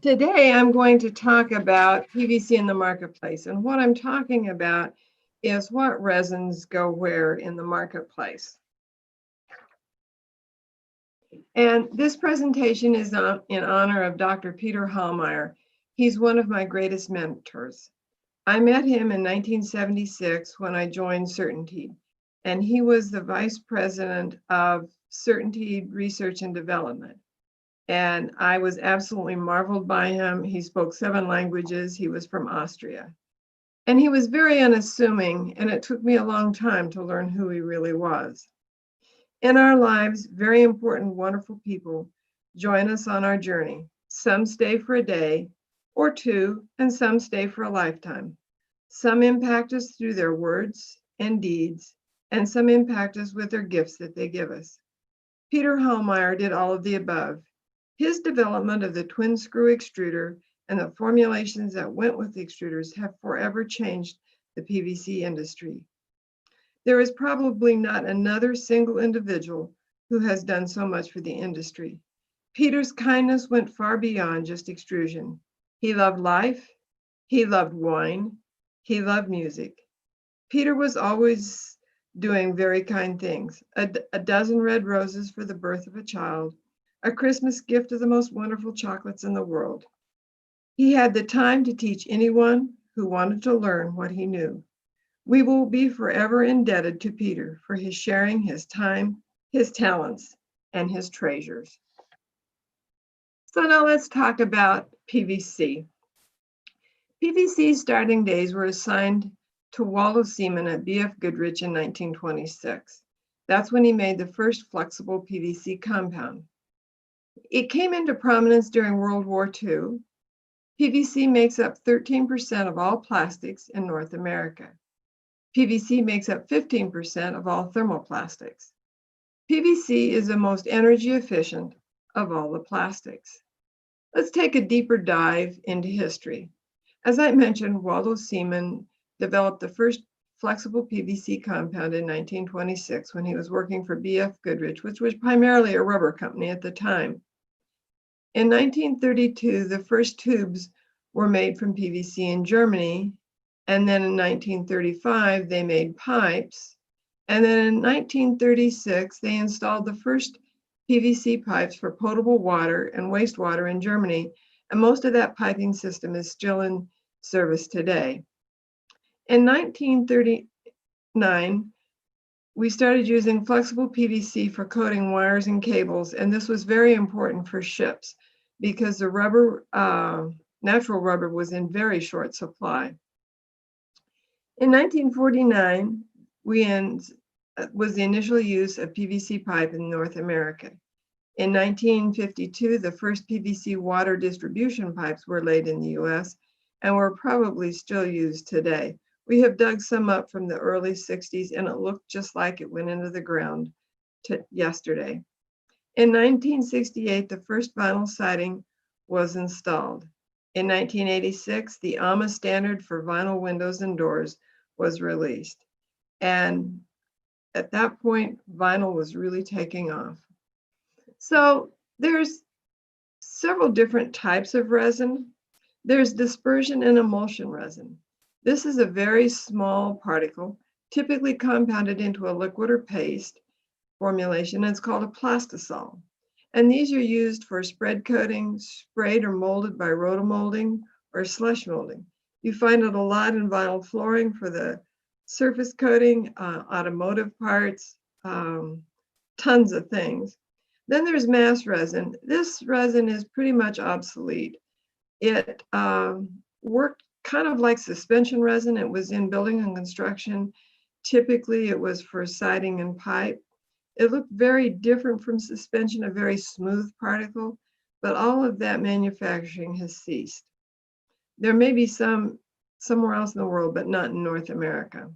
Today, I'm going to talk about PVC in the marketplace. And what I'm talking about is what resins go where in the marketplace. And this presentation is in honor of Dr. Peter Hallmeyer. He's one of my greatest mentors. I met him in 1976 when I joined CertainTeed, and he was the vice president of CertainTeed Research and Development. And I was absolutely marveled by him. He spoke 7 languages. He was from Austria. And he was very unassuming, and it took me a long time to learn who he really was. In our lives, very important, wonderful people join us on our journey. Some stay for a day or 2, and some stay for a lifetime. Some impact us through their words and deeds, and some impact us with their gifts that they give us. Peter Hallmeyer did all of the above. His development of the twin screw extruder and the formulations that went with the extruders have forever changed the PVC industry. There is probably not another single individual who has done so much for the industry. Peter's kindness went far beyond just extrusion. He loved life, he loved wine, he loved music. Peter was always doing very kind things. A dozen red roses for the birth of a child, a Christmas gift of the most wonderful chocolates in the world. He had the time to teach anyone who wanted to learn what he knew. We will be forever indebted to Peter for his sharing his time, his talents, and his treasures. So now let's talk about PVC. PVC's starting days were assigned to Waldo Seaman at B.F. Goodrich in 1926. That's when he made the first flexible PVC compound. It came into prominence during World War II. PVC makes up 13% of all plastics in North America. PVC makes up 15% of all thermoplastics. PVC is the most energy efficient of all the plastics. Let's take a deeper dive into history. As I mentioned, Waldo Seaman developed the first flexible PVC compound in 1926 when he was working for B.F. Goodrich, which was primarily a rubber company at the time. In 1932, the first tubes were made from PVC in Germany, and then in 1935, they made pipes, and then in 1936, they installed the first PVC pipes for potable water and wastewater in Germany, and most of that piping system is still in service today. In 1939, we started using flexible PVC for coating wires and cables, and this was very important for ships because the rubber, natural rubber was in very short supply. In 1949, was the initial use of PVC pipe in North America. In 1952, the first PVC water distribution pipes were laid in the US and were probably still used today. We have dug some up from the early 60s and it looked just like it went into the ground yesterday. In 1968, the first vinyl siding was installed. In 1986, the AMA standard for vinyl windows and doors was released. And at that point, vinyl was really taking off. So there's several different types of resin. There's dispersion and emulsion resin. This is a very small particle, typically compounded into a liquid or paste formulation, and it's called a plastisol. And these are used for spread coating, sprayed or molded by rotomolding or slush molding. You find it a lot in vinyl flooring for the surface coating, automotive parts, tons of things. Then there's mass resin. This resin is pretty much obsolete. It worked kind of like suspension resin. It was in building and construction. Typically, it was for siding and pipe. It looked very different from suspension, a very smooth particle, but all of that manufacturing has ceased. There may be some somewhere else in the world, but not in North America.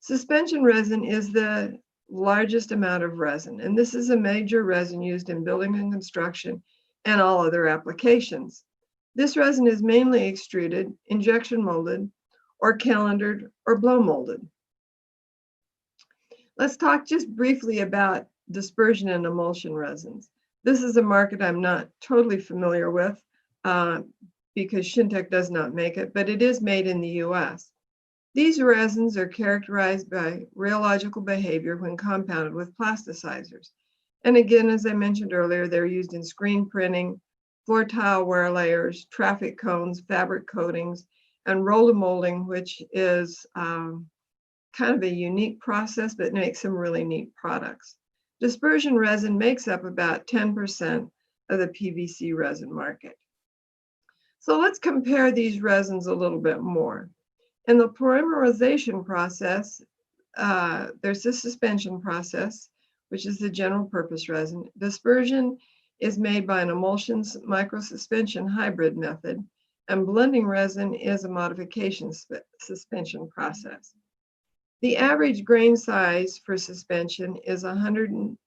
Suspension resin is the largest amount of resin, and this is a major resin used in building and construction and all other applications. This resin is mainly extruded, injection molded, or calendared or blow molded. Let's talk just briefly about dispersion and emulsion resins. This is a market I'm not totally familiar with, because Shintech does not make it, but it is made in the US. These resins are characterized by rheological behavior when compounded with plasticizers. And again, as I mentioned earlier, they're used in screen printing, floor tile wear layers, traffic cones, fabric coatings, and roller molding, which is kind of a unique process, but makes some really neat products. Dispersion resin makes up about 10% of the PVC resin market. So let's compare these resins a little bit more. In the polymerization process, there's the suspension process, which is the general purpose resin. Dispersion is made by an emulsion microsuspension hybrid method, and blending resin is a modification suspension process. The average grain size for suspension is 100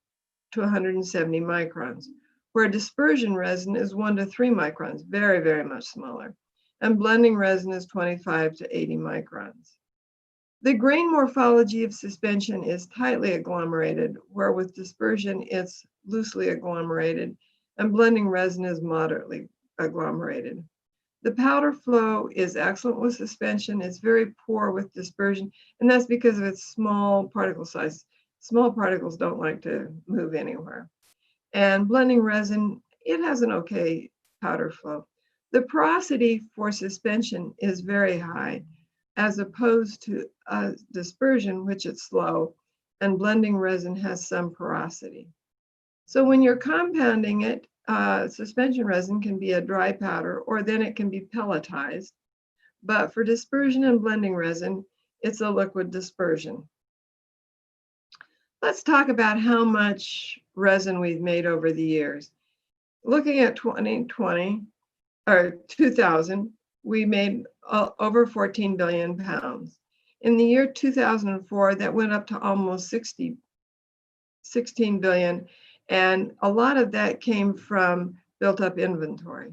to 170 microns, where dispersion resin is 1 to 3 microns, very, very much smaller, and blending resin is 25 to 80 microns. The grain morphology of suspension is tightly agglomerated, where with dispersion it's loosely agglomerated, and blending resin is moderately agglomerated. The powder flow is excellent with suspension. It's very poor with dispersion, and that's because of its small particle size. Small particles don't like to move anywhere. And blending resin, it has an okay powder flow. The porosity for suspension is very high, as opposed to dispersion, which is slow, and blending resin has some porosity. So when you're compounding it, suspension resin can be a dry powder, or then it can be pelletized. But for dispersion and blending resin, it's a liquid dispersion. Let's talk about how much resin we've made over the years. Looking at 2020, or 2000, we made over 14 billion pounds. In the year 2004, that went up to almost 16 billion, and a lot of that came from built up inventory.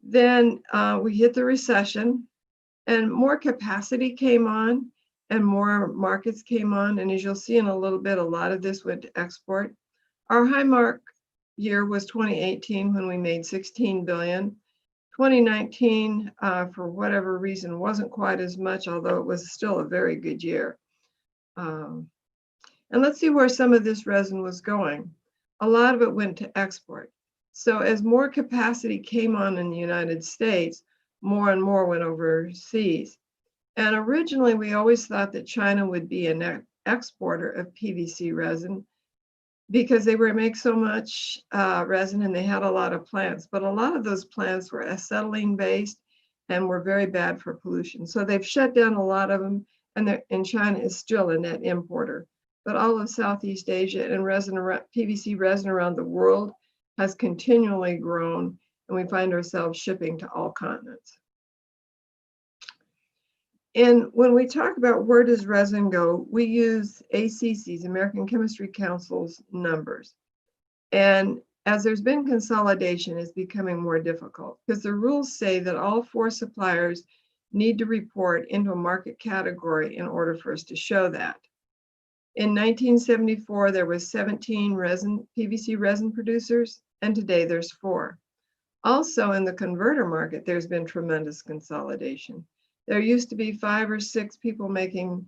Then we hit the recession, and more capacity came on, and more markets came on, and as you'll see in a little bit, a lot of this went to export. Our high mark year was 2018, when we made 16 billion. 2019, for whatever reason, wasn't quite as much, although it was still a very good year. And let's see where some of this resin was going. A lot of it went to export. So as more capacity came on in the United States, more and more went overseas. And originally, we always thought that China would be an exporter of PVC resin, because they make so much resin, and they had a lot of plants, but a lot of those plants were acetylene based and were very bad for pollution. So they've shut down a lot of them, and China is still a net importer. But all of Southeast Asia and PVC resin around the world has continually grown, and we find ourselves shipping to all continents. And when we talk about where does resin go, we use ACC's, American Chemistry Council's numbers. And as there's been consolidation, it's becoming more difficult, because the rules say that all 4 suppliers need to report into a market category in order for us to show that. In 1974, there was 17 PVC resin producers, and today there's 4. Also in the converter market, there's been tremendous consolidation. There used to be 5 or 6 people making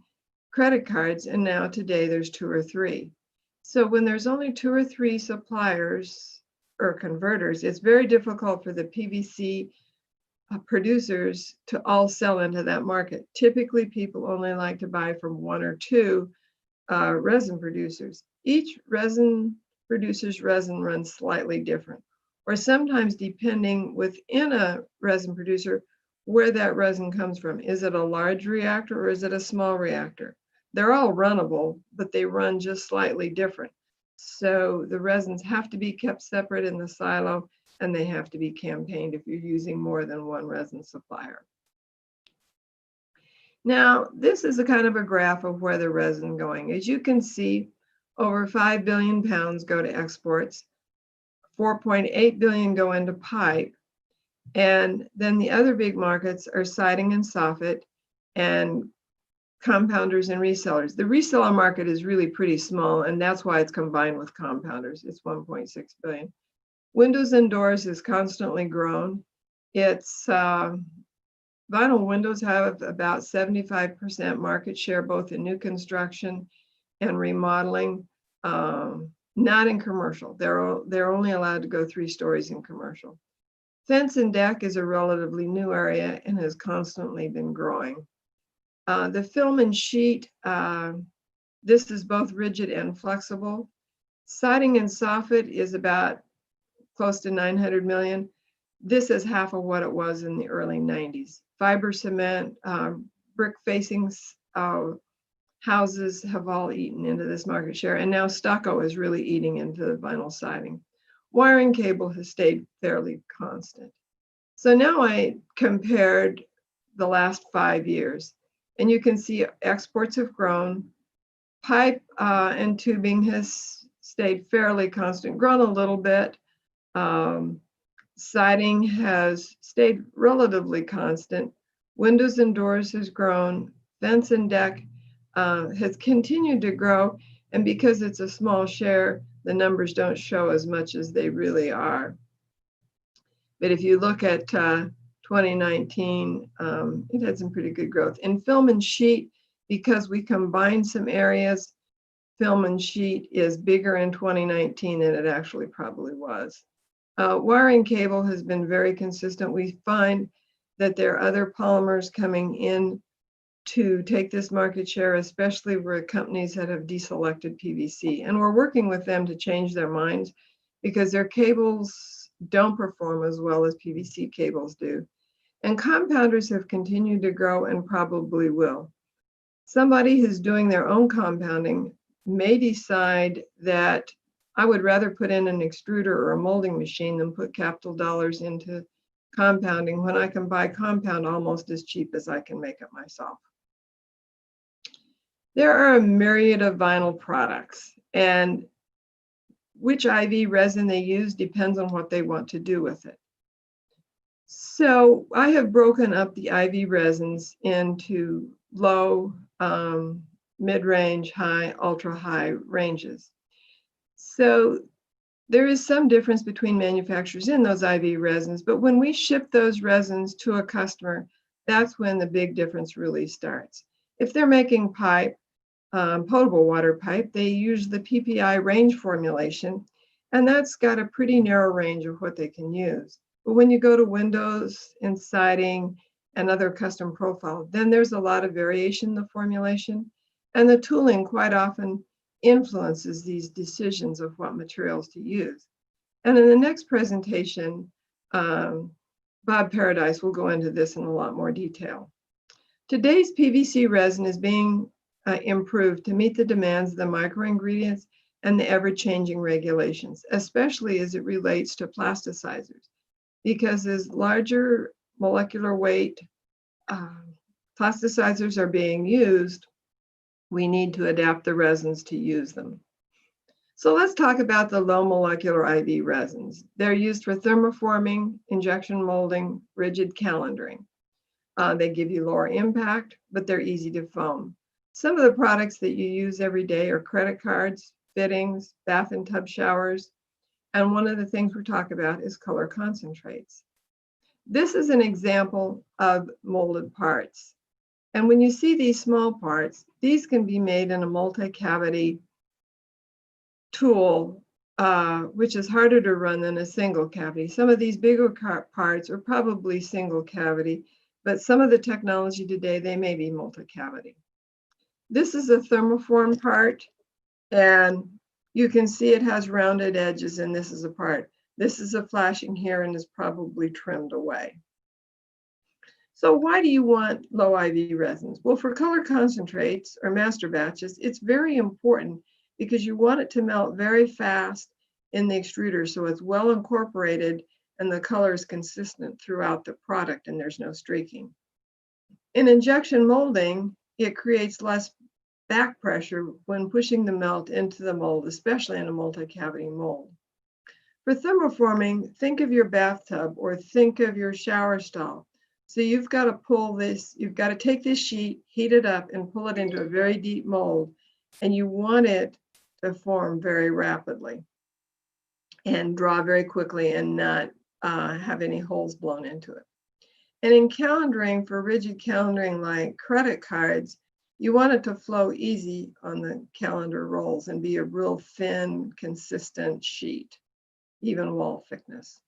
credit cards, and now today there's 2 or 3. So when there's only 2 or 3 suppliers or converters, it's very difficult for the PVC producers to all sell into that market. Typically, people only like to buy from 1 or 2 resin producers. Each resin producer's resin runs slightly different, or sometimes depending within a resin producer, where that resin comes from. Is it a large reactor or is it a small reactor? They're all runnable, but they run just slightly different. So the resins have to be kept separate in the silo, and they have to be campaigned if you're using more than one resin supplier. Now, this is a kind of a graph of where the resin going. As you can see, over 5 billion pounds go to exports, 4.8 billion go into pipe, and then the other big markets are siding and soffit, and compounders and resellers. The reseller market is really pretty small, and that's why it's combined with compounders. It's 1.6 billion. Windows and doors has constantly grown. It's vinyl windows have about 75% market share, both in new construction and remodeling, not in commercial. They're only allowed to go 3 stories in commercial. Fence and deck is a relatively new area and has constantly been growing. The film and sheet, this is both rigid and flexible. Siding and soffit is about close to 900 million. This is half of what it was in the early 90s. Fiber cement, brick facings, houses have all eaten into this market share, and now stucco is really eating into the vinyl siding. Wiring cable has stayed fairly constant. So now I compared the last 5 years, and you can see exports have grown. Pipe and tubing has stayed fairly constant, grown a little bit. Siding has stayed relatively constant. Windows and doors has grown. Fence and deck has continued to grow. And because it's a small share, the numbers don't show as much as they really are. But if you look at 2019, it had some pretty good growth. In film and sheet, because we combined some areas, film and sheet is bigger in 2019 than it actually probably was. Wiring cable has been very consistent. We find that there are other polymers coming in to take this market share, especially where companies that have deselected PVC. And we're working with them to change their minds because their cables don't perform as well as PVC cables do. And compounders have continued to grow and probably will. Somebody who's doing their own compounding may decide that I would rather put in an extruder or a molding machine than put capital dollars into compounding when I can buy compound almost as cheap as I can make it myself. There are a myriad of vinyl products, and which IV resin they use depends on what they want to do with it. So I have broken up the IV resins into low, mid-range, high, ultra-high ranges. So there is some difference between manufacturers in those IV resins, but when we ship those resins to a customer, that's when the big difference really starts. If they're making pipe, potable water pipe, they use the PPI range formulation, and that's got a pretty narrow range of what they can use. But when you go to windows and siding and other custom profile, then there's a lot of variation in the formulation, and the tooling quite often influences these decisions of what materials to use. And in the next presentation, Bob Paradise will go into this in a lot more detail. Today's PVC resin is being improved to meet the demands of the microingredients and the ever-changing regulations, especially as it relates to plasticizers, because as larger molecular weight plasticizers are being used, we need to adapt the resins to use them. So let's talk about the low molecular IV resins. They're used for thermoforming, injection molding, rigid calendaring. They give you lower impact, but they're easy to foam. Some of the products that you use every day are credit cards, fittings, bath and tub showers, and one of the things we're talking about is color concentrates. This is an example of molded parts. And when you see these small parts, these can be made in a multi-cavity tool, which is harder to run than a single cavity. Some of these bigger parts are probably single cavity, but some of the technology today, they may be multi-cavity. This is a thermoform part, and you can see it has rounded edges, and this is a part. This is a flashing here and is probably trimmed away. So why do you want low IV resins? Well, for color concentrates or master batches, it's very important because you want it to melt very fast in the extruder so it's well incorporated and the color is consistent throughout the product and there's no streaking. In injection molding, it creates less back pressure when pushing the melt into the mold, especially in a multi-cavity mold. For thermoforming, think of your bathtub or think of your shower stall. So you've got to pull this, you've got to take this sheet, heat it up, and pull it into a very deep mold, and you want it to form very rapidly and draw very quickly and not have any holes blown into it. And in calendaring, for rigid calendaring like credit cards, you want it to flow easy on the calendar rolls and be a real thin, consistent sheet, even wall thickness.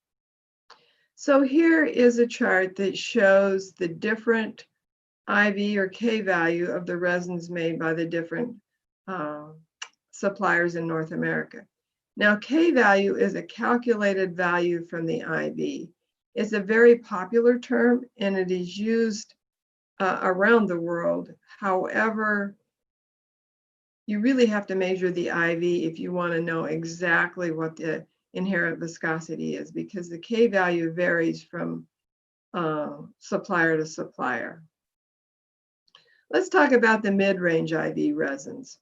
So here is a chart that shows the different IV or K value of the resins made by the different suppliers in North America. Now, K value is a calculated value from the IV. It's a very popular term and it is used around the world. However, you really have to measure the IV if you want to know exactly what the inherent viscosity is, because the K value varies from supplier to supplier. Let's talk about the mid-range IV resins.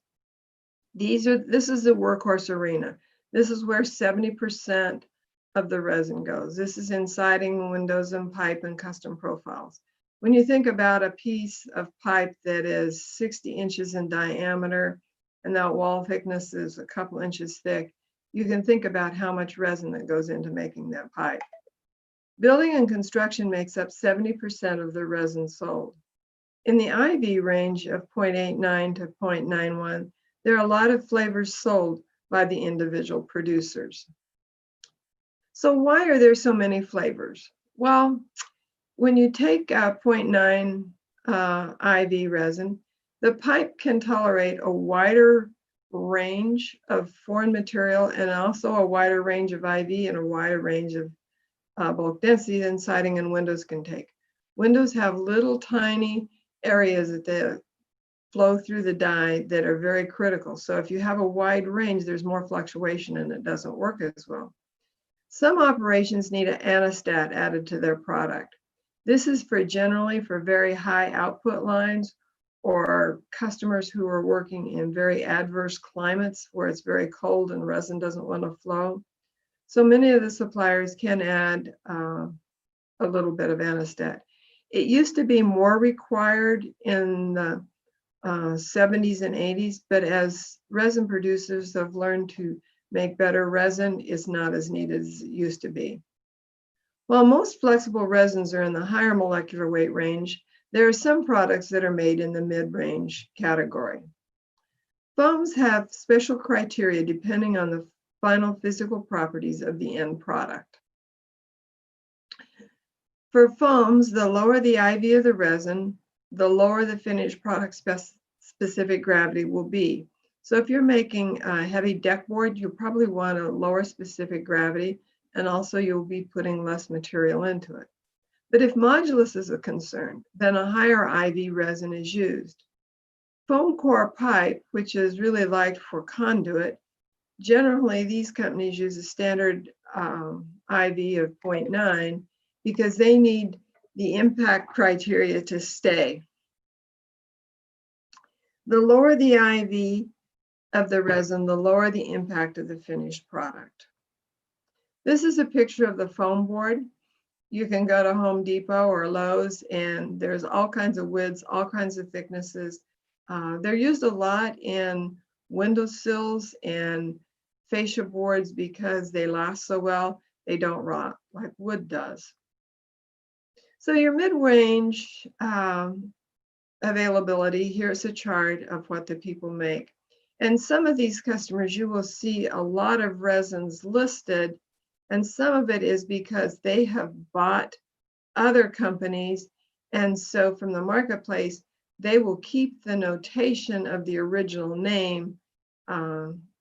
This is the workhorse arena. This is where 70% of the resin goes. This is in siding, windows, and pipe and custom profiles. When you think about a piece of pipe that is 60 inches in diameter and that wall thickness is a couple inches thick, you can think about how much resin that goes into making that pipe. Building and construction makes up 70% of the resin sold. In the IV range of 0.89 to 0.91, there are a lot of flavors sold by the individual producers. So why are there so many flavors? Well, when you take 0.9 IV resin, the pipe can tolerate a wider range of foreign material and also a wider range of IV and a wider range of bulk density than siding and windows can take. Windows have little tiny areas that they flow through the die that are very critical. So if you have a wide range, there's more fluctuation and it doesn't work as well. Some operations need an anistat added to their product. This is generally for very high output lines or customers who are working in very adverse climates where it's very cold and resin doesn't want to flow. So many of the suppliers can add a little bit of anistat. It used to be more required in the 70s and 80s, but as resin producers have learned to make better resin, it's not as needed as it used to be. While most flexible resins are in the higher molecular weight range, there are some products that are made in the mid-range category. Foams have special criteria depending on the final physical properties of the end product. For foams, the lower the IV of the resin, the lower the finished product specific gravity will be. So if you're making a heavy deck board, you probably want a lower specific gravity, and also you'll be putting less material into it. But if modulus is a concern, then a higher IV resin is used. Foam core pipe, which is really liked for conduit, generally these companies use a standard IV of 0.9 because they need the impact criteria to stay. The lower the IV of the resin, the lower the impact of the finished product. This is a picture of the foam board. You can go to Home Depot or Lowe's and there's all kinds of widths, all kinds of thicknesses. They're used a lot in windowsills and fascia boards because they last so well, they don't rot like wood does. So your mid-range availability, here's a chart of what the people make. And some of these customers, you will see a lot of resins listed, and some of it is because they have bought other companies. And so from the marketplace, they will keep the notation of the original name.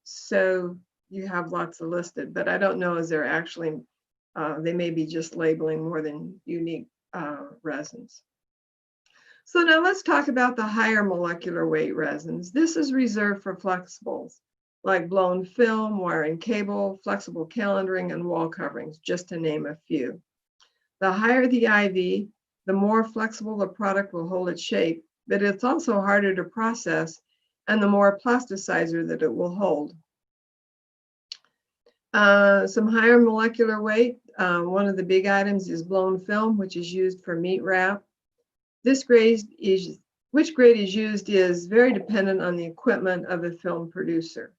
So you have lots of listed, but I don't know is there actually, they may be just labeling more than unique resins. So now let's talk about the higher molecular weight resins. This is reserved for flexibles like blown film, wire and cable, flexible calendaring, and wall coverings, just to name a few. The higher the IV, the more flexible the product will hold its shape, but it's also harder to process, and the more plasticizer that it will hold. Some higher molecular weight, one of the big items is blown film, which is used for meat wrap. Which grade is used is very dependent on the equipment of the film producer.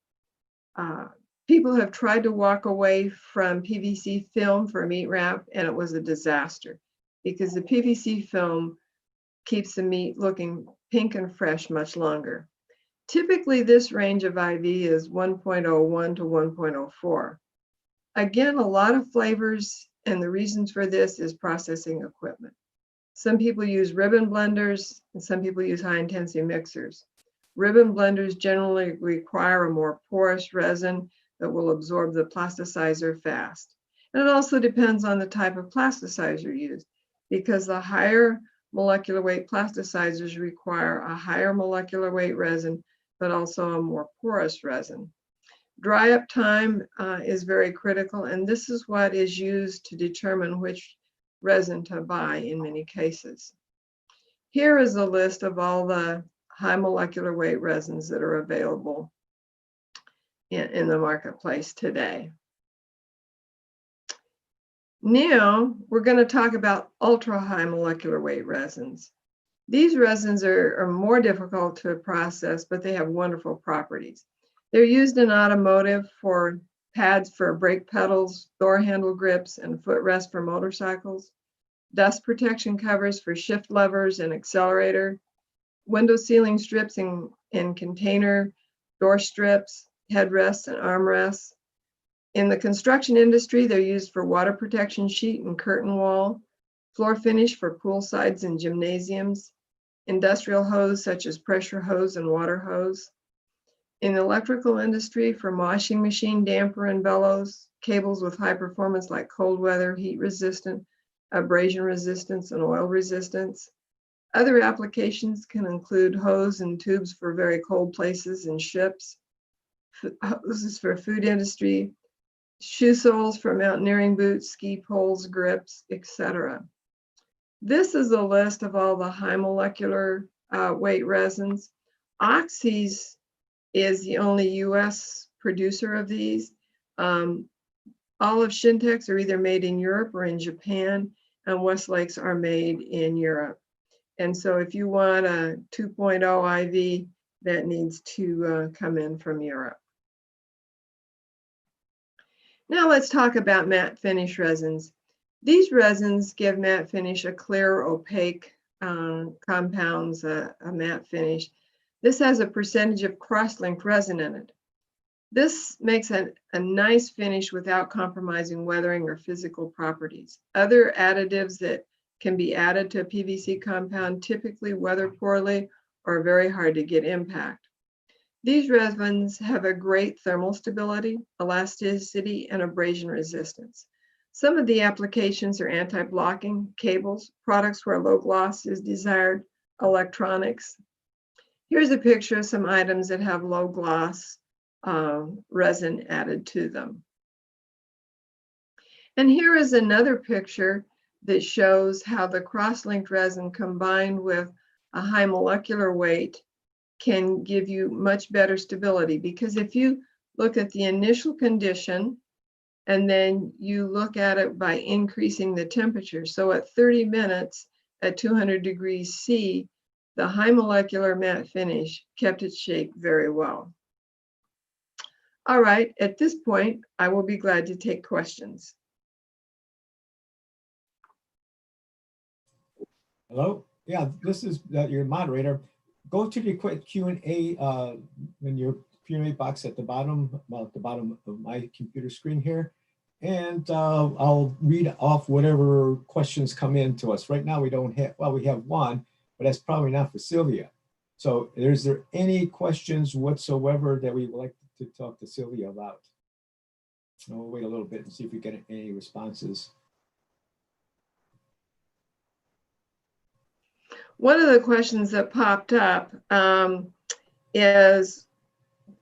PVC People have tried to walk away from PVC film for meat wrap, and it was a disaster because the PVC film keeps the meat looking pink and fresh much longer. Typically, this range of IV is 1.01 to 1.04. Again, a lot of flavors, and the reasons for this is processing equipment. Some people use ribbon blenders, and some people use high-intensity mixers. Ribbon blenders generally require a more porous resin that will absorb the plasticizer fast. And it also depends on the type of plasticizer used, because the higher molecular weight plasticizers require a higher molecular weight resin, but also a more porous resin. Dry up time is very critical, and this is what is used to determine which resin to buy in many cases. Here is a list of all the high molecular weight resins that are available in the marketplace today. Now, we're going to talk about ultra high molecular weight resins. These resins are more difficult to process, but they have wonderful properties. They're used in automotive for pads for brake pedals, door handle grips, and footrests for motorcycles, dust protection covers for shift levers and accelerator, window sealing strips in container, door strips, headrests, and armrests. In the construction industry, they're used for water protection sheet and curtain wall, floor finish for pool sides and gymnasiums, industrial hose such as pressure hose and water hose. In the electrical industry, for washing machine damper and bellows, cables with high performance like cold weather, heat resistant, abrasion resistance, and oil resistance. Other applications can include hose and tubes for very cold places and ships, hoses for food industry, shoe soles for mountaineering boots, ski poles, grips, etc. This is a list of all the high molecular weight resins. Oxy's is the only US producer of these. All of Shintex are either made in Europe or in Japan, and Westlake's are made in Europe. And so if you want a 2.0 IV, that needs to come in from Europe. Now let's talk about matte finish resins. These resins give matte finish a clear, opaque compounds, a matte finish. This has a percentage of cross-linked resin in it. This makes a nice finish without compromising weathering or physical properties. Other additives that can be added to a PVC compound typically weather poorly or are very hard to get impact. These resins have a great thermal stability, elasticity, and abrasion resistance. Some of the applications are anti-blocking, cables, products where low gloss is desired, electronics. Here's a picture of some items that have low gloss resin added to them. And here is another picture that shows how the cross-linked resin combined with a high molecular weight can give you much better stability, because if you look at the initial condition and then you look at it by increasing the temperature, so at 30 minutes at 200 degrees C, the high molecular matte finish kept its shape very well. All right, at this point, I will be glad to take questions. Hello, yeah, this is your moderator. Go to the quick Q&A in your Q&A box at the bottom, about the bottom of my computer screen here. And I'll read off whatever questions come in to us. Right now we don't have, well, we have one, but that's probably not for Sylvia. So is there any questions whatsoever that we would like to talk to Sylvia about? And we'll wait a little bit and see if we get any responses. One of the questions that popped up is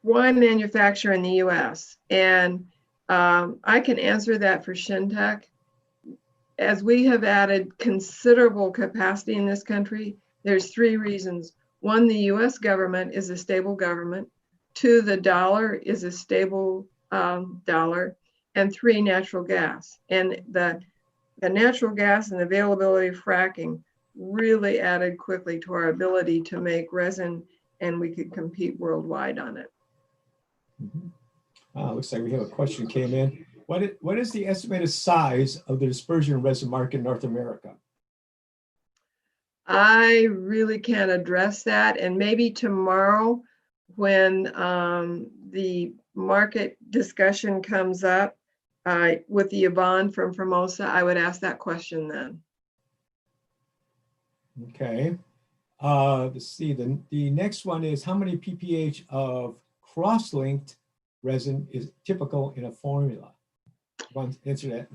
why manufacture in the US? And I can answer that for Shintex. As we have added considerable capacity in this country, there's three reasons. One, the US government is a stable government. Two, the dollar is a stable dollar. And three, natural gas. And the natural gas and the availability of fracking really added quickly to our ability to make resin, and we could compete worldwide on it. Mm-hmm. Looks like we have a question came in. What is the estimated size of the dispersion resin market in North America? I really can't address that. And maybe tomorrow when the market discussion comes up with the Yvonne from Formosa, I would ask that question then. Okay. Let's see. The next one is how many pph of cross-linked resin is typical in a formula? Want to answer that?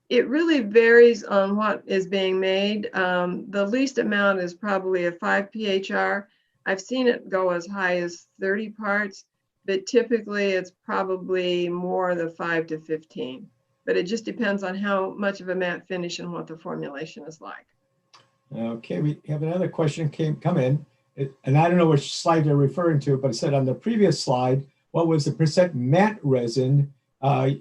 It really varies on what is being made. The least amount is probably a 5 PHR. I've seen it go as high as 30 parts, but typically it's probably more the 5 to 15. But it just depends on how much of a matte finish and what the formulation is like. Okay, we have another question come in, and I don't know which slide they're referring to, but it said on the previous slide, what was the percent matte resin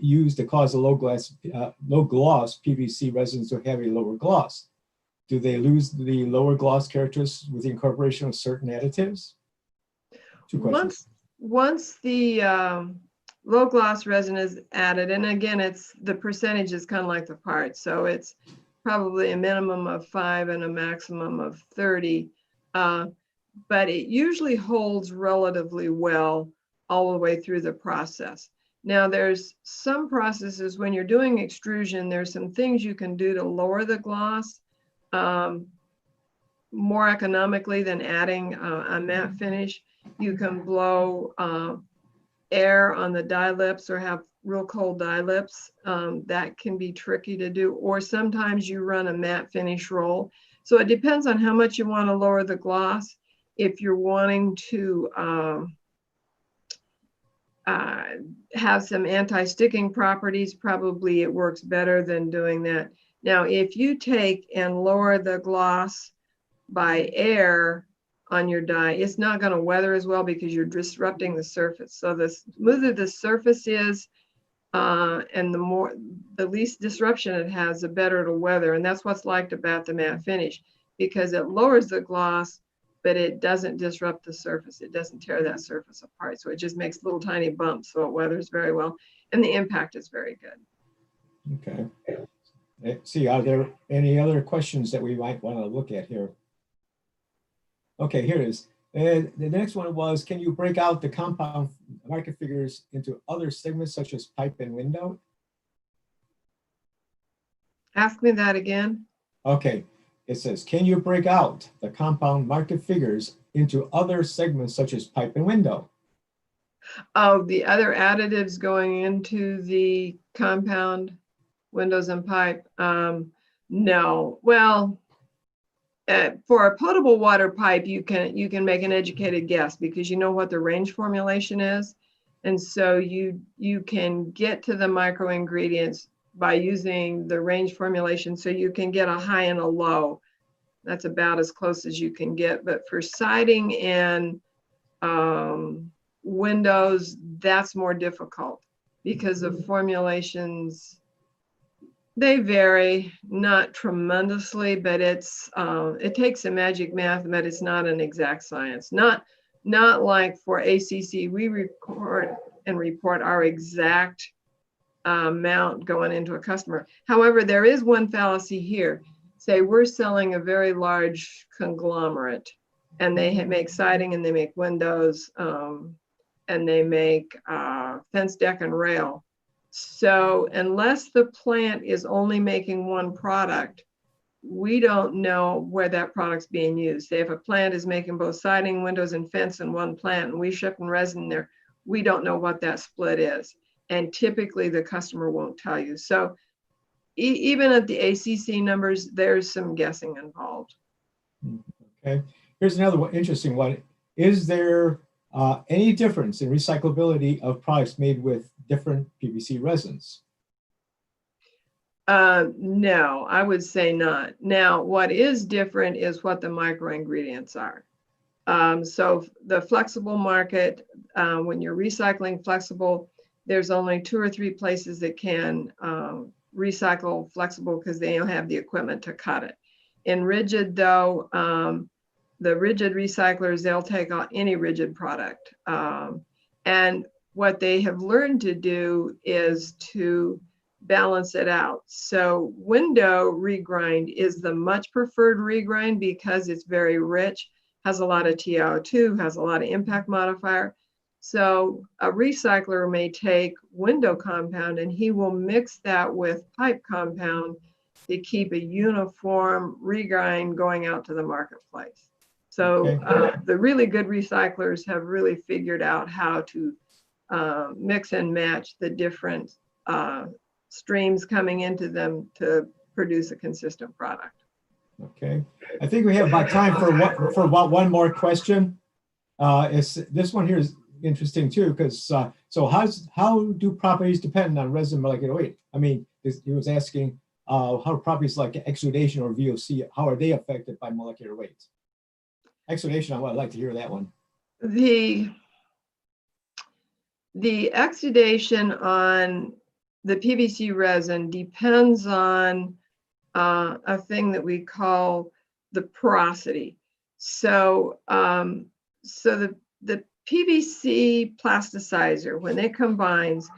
used to cause a low gloss PVC resins to have a lower gloss? Do they lose the lower gloss characteristics with the incorporation of certain additives? Two questions. Once the low gloss resin is added, and again, the percentage is kind of like the part, so it's probably a minimum of 5 and a maximum of 30, but it usually holds relatively well all the way through the process. Now, there's some processes when you're doing extrusion, there's some things you can do to lower the gloss more economically than adding a matte finish. You can blow air on the dye lips or have real cold dye lips. That can be tricky to do, or sometimes you run a matte finish roll. So it depends on how much you want to lower the gloss. If you're wanting to have some anti-sticking properties, probably it works better than doing that. Now, if you take and lower the gloss by air on your dye, it's not going to weather as well because you're disrupting the surface. So the smoother the surface is, and the least disruption it has, the better it'll weather. And that's what's liked about the matte finish, because it lowers the gloss, but it doesn't disrupt the surface. It doesn't tear that surface apart. So it just makes little tiny bumps, so it weathers very well. And the impact is very good. Okay. Let's see, are there any other questions that we might want to look at here? Okay, here it is. And the next one was, can you break out the compound market figures into other segments such as pipe and window? Ask me that again. Okay, it says, can you break out the compound market figures into other segments such as pipe and window? Oh, the other additives going into the compound windows and pipe? No. Well, for a potable water pipe, you can make an educated guess because you know what the range formulation is. And so you can get to the micro ingredients by using the range formulation. So you can get a high and a low. That's about as close as you can get. But for siding and windows, that's more difficult because the formulations, they vary, not tremendously, but it takes some magic math, but it's not an exact science. Not like for ACC, we report our exact amount going into a customer. However, there is one fallacy here. Say we're selling a very large conglomerate, and they make siding and they make windows, and they make fence, deck, and rail. So unless the plant is only making one product, we don't know where that product's being used. Say if a plant is making both siding, windows, and fence in one plant, and we ship in resin there, we don't know what that split is. And typically the customer won't tell you. So even at the ACC numbers, there's some guessing involved. Okay, here's another one, interesting one. Is there any difference in recyclability of products made with different PVC resins? No, I would say not. Now, what is different is what the micro ingredients are. So the flexible market, when you're recycling flexible, there's only 2 or 3 places that can recycle flexible because they don't have the equipment to cut it. In rigid though, the rigid recyclers, they'll take on any rigid product. And what they have learned to do is to balance it out. So window regrind is the much preferred regrind because it's very rich, has a lot of TiO2, has a lot of impact modifier. So a recycler may take window compound and he will mix that with pipe compound to keep a uniform regrind going out to the marketplace. So the really good recyclers have really figured out how to mix and match the different streams coming into them to produce a consistent product. Okay, I think we have about time for about one more question. This one here is interesting too, because so how do properties depend on resin molecular weight? I mean, he was asking how properties like exudation or VOC, how are they affected by molecular weight? Exudation, I'd like to hear that one. The exudation on the PVC resin depends on a thing that we call the porosity. So, the PVC plasticizer, when it combines,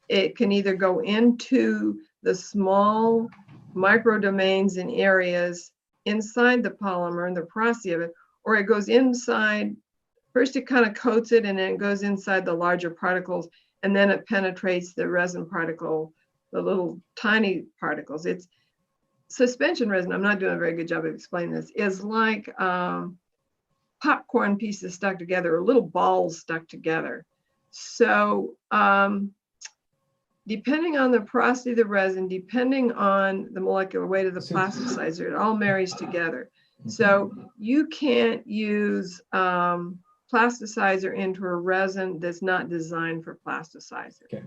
it can either go into the small microdomains and areas inside the polymer and the porosity of it, or it goes inside. First, it kind of coats it and then it goes inside the larger particles, and then it penetrates the resin particle, the little tiny particles. It's suspension resin, I'm not doing a very good job of explaining this, is like popcorn pieces stuck together, or little balls stuck together. So depending on the porosity of the resin, depending on the molecular weight of the plasticizer, it all marries together. So you can't use plasticizer into a resin that's not designed for plasticizer. Okay.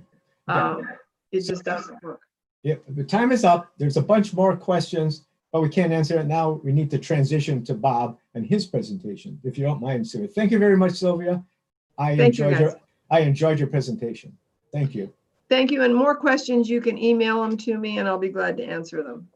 It just doesn't work. Yeah, the time is up. There's a bunch more questions, but we can't answer it now. We need to transition to Bob and his presentation, if you don't mind, Sylvia. Thank you very much, Sylvia. I enjoyed your presentation. Thank you. Thank you. And more questions, you can email them to me and I'll be glad to answer them.